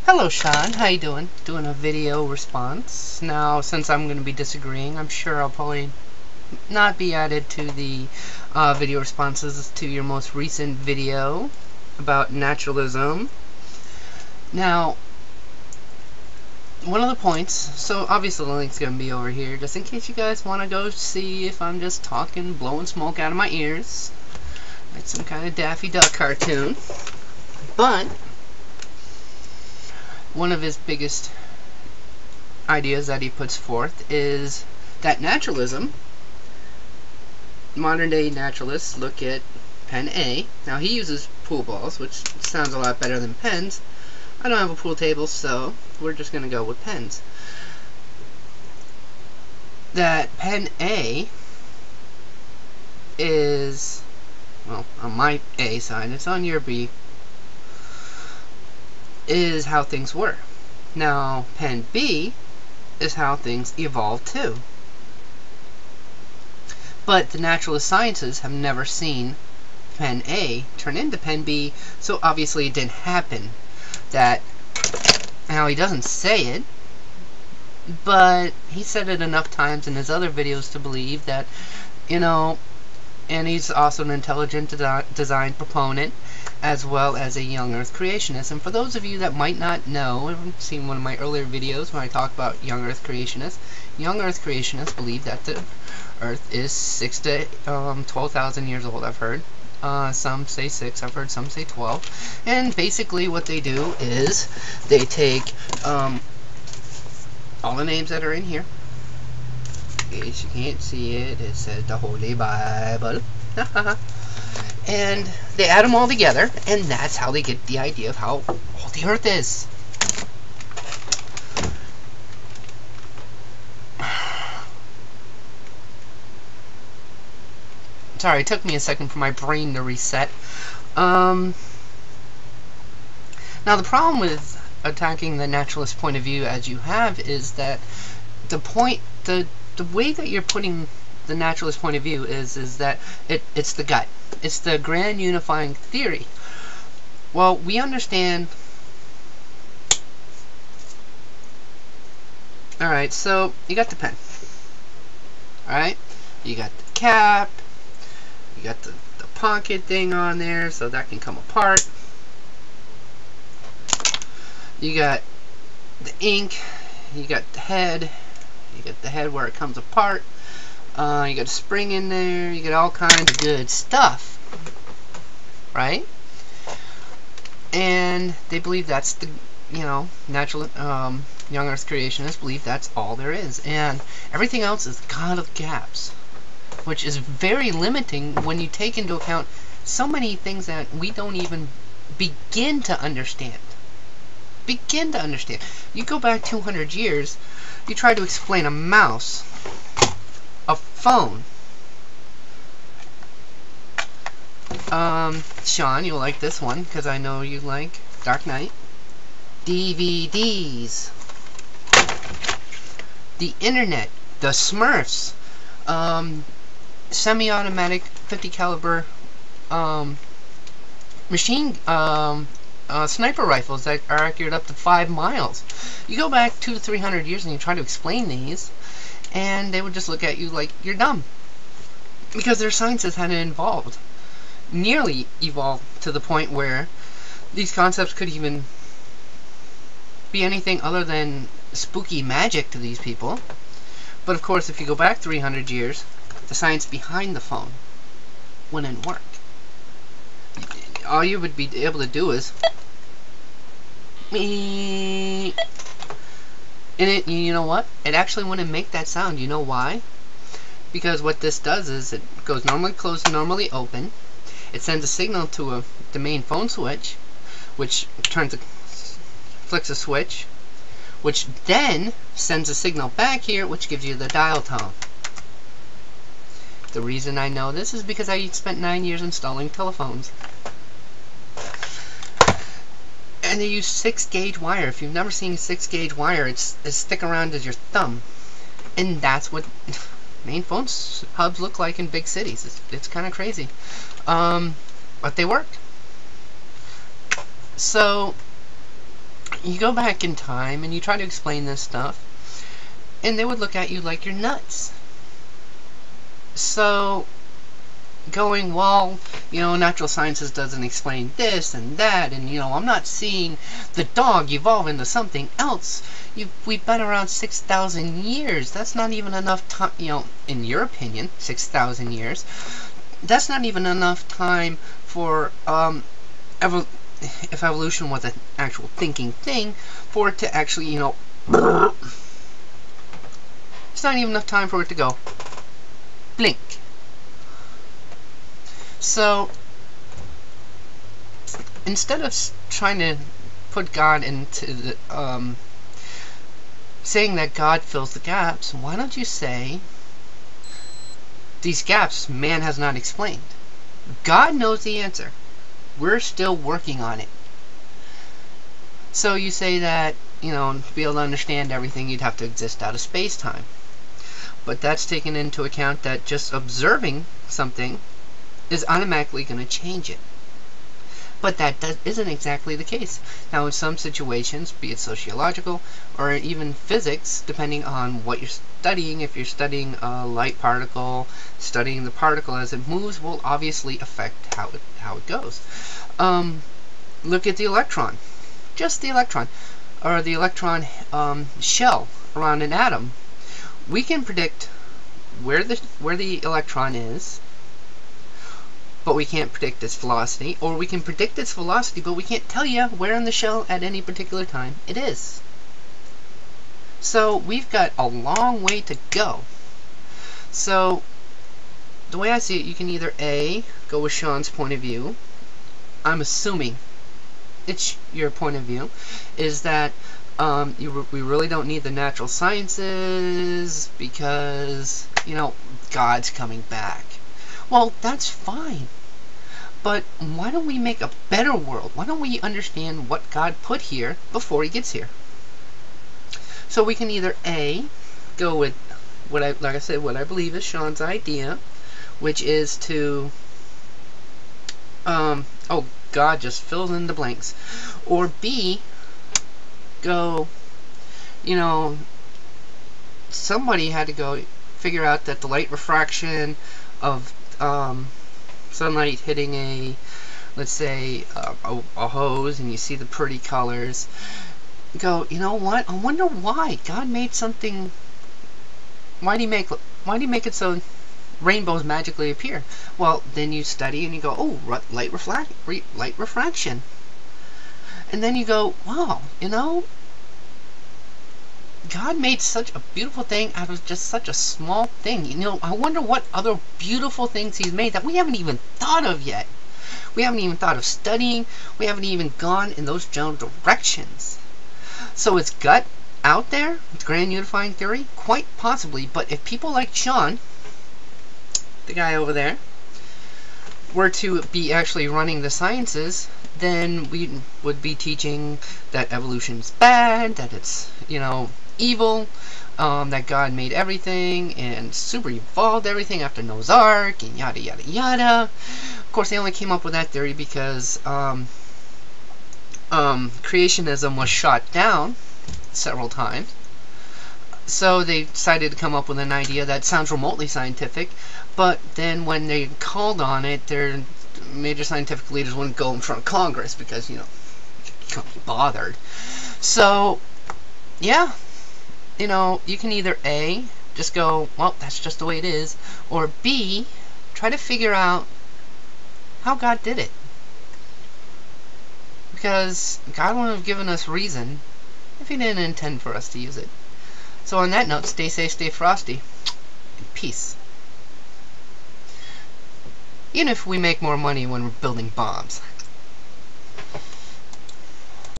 Hello, Sean. How you doing? Doing a video response. Now, since I'm going to be disagreeing, I'm sure I'll probably not be added to the video responses to your most recent video about naturalism. Now, one of the points, so obviously the link's going to be over here, just in case you guys want to go see if I'm just talking, blowing smoke out of my ears, like some kind of Daffy Duck cartoon. But one of his biggest ideas that he puts forth is that naturalism, modern day naturalists look at pen A. Now he uses pool balls, which sounds a lot better than pens. I don't have a pool table, so we're just going to go with pens. That pen A is, well, on my A side, it's on your B, is how things were. Now, pen B is how things evolved too. But the naturalist sciences have never seen pen A turn into pen B, so obviously it didn't happen. That, now he doesn't say it, but he said it enough times in his other videos to believe that, you know, and he's also an intelligent design proponent, as well as a young earth creationist. And for those of you that might not know, I've seen one of my earlier videos when I talk about young earth creationists. Young earth creationists believe that the earth is 6,000 to 12,000 years old, I've heard. Some say 6, I've heard some say 12. And basically what they do is they take all the names that are in here. In case you can't see it, it says the Holy Bible. And they add them all together, and that's how they get the idea of how old the earth is. Sorry, it took me a second for my brain to reset. Now the problem with attacking the naturalist point of view as you have is that the way that you're putting the naturalist point of view is that it's the gut. It's the grand unifying theory. Well, we understand. Alright, so you got the pen. Alright? You got the cap. You got the pocket thing on there, so that can come apart. You got the ink. You got the head. You got the head where it comes apart. You got a spring in there. You got all kinds of good stuff, right? And they believe that's the, you know, natural young earth creationists believe that's all there is, and everything else is god of gaps, which is very limiting when you take into account so many things that we don't even begin to understand. You go back 200 years, you try to explain a mouse, a phone. Sean, you'll like this one because I know you like Dark Knight. DVDs, the internet, the Smurfs, semi-automatic 50 caliber machine sniper rifles that are accurate up to 5 miles. You go back 200 to 300 years and you try to explain these, and they would just look at you like you're dumb, because their sciences hadn't evolved, nearly evolved to the point where these concepts could even be anything other than spooky magic to these people. But of course, if you go back 300 years, the science behind the phone wouldn't work. All you would be able to do is and it, you know what? It actually wouldn't make that sound. You know why? Because what this does is it goes normally closed, normally open. It sends a signal to the main phone switch, which flicks a switch, which then sends a signal back here, which gives you the dial tone. The reason I know this is because I spent 9 years installing telephones. And they use 6-gauge wire. If you've never seen 6-gauge wire, it's as thick around as your thumb. And that's what main phone hubs look like in big cities. It's kind of crazy. But they work. So you go back in time and you try to explain this stuff, and they would look at you like you're nuts. So, going, well, you know, natural sciences doesn't explain this and that, and, you know, I'm not seeing the dog evolve into something else. We've been around 6,000 years. That's not even enough time, you know, in your opinion, 6,000 years. That's not even enough time for, if evolution was an actual thinking thing, for it to actually, you know, it's not even enough time for it to go blink. So, instead of trying to put God into the, saying that God fills the gaps, why don't you say, these gaps man has not explained. God knows the answer. We're still working on it. So you say that, you know, to be able to understand everything, you'd have to exist out of space-time. But that's taken into account that just observing something is automatically going to change it. But that isn't exactly the case. Now, in some situations, be it sociological or even physics, depending on what you're studying, if you're studying a light particle, studying the particle as it moves will obviously affect how it goes. Look at the electron. Just the electron, or the electron shell around an atom. We can predict where the electron is, but we can't predict its velocity, or we can predict its velocity, but we can't tell you where in the shell at any particular time it is. So we've got a long way to go. So the way I see it, you can either A, go with Sean's point of view. I'm assuming it's your point of view, is that we really don't need the natural sciences because, you know, God's coming back. Well, that's fine. But why don't we make a better world? Why don't we understand what God put here before he gets here? So we can either A, go with what I believe is Sean's idea, which is to God just fills in the blanks. Or B, go, you know, somebody had to go figure out that the light refraction of sunlight hitting a, let's say, a hose, and you see the pretty colors. Go, you know what? I wonder why God made something. Why do you make it so rainbows magically appear? Well, then you study and you go, oh, light refraction, and then you go, wow, you know, God made such a beautiful thing out of just such a small thing. You know, I wonder what other beautiful things he's made that we haven't even thought of yet. We haven't even thought of studying. We haven't even gone in those general directions. So is gut out there with grand unifying theory? Quite possibly. But if people like Sean, the guy over there, were to be actually running the sciences, then we would be teaching that evolution's bad, that it's, you know, evil, that God made everything and super evolved everything after Noah's Ark, and yada yada yada. Of course, they only came up with that theory because creationism was shot down several times. So they decided to come up with an idea that sounds remotely scientific, but then when they called on it, their major scientific leaders wouldn't go in front of Congress because, you know, you can't be bothered. So, yeah, you know, you can either A, just go, well, that's just the way it is, or B, try to figure out how God did it. Because God wouldn't have given us reason if he didn't intend for us to use it. So on that note, stay safe, stay frosty, and peace. Even if we make more money when we're building bombs.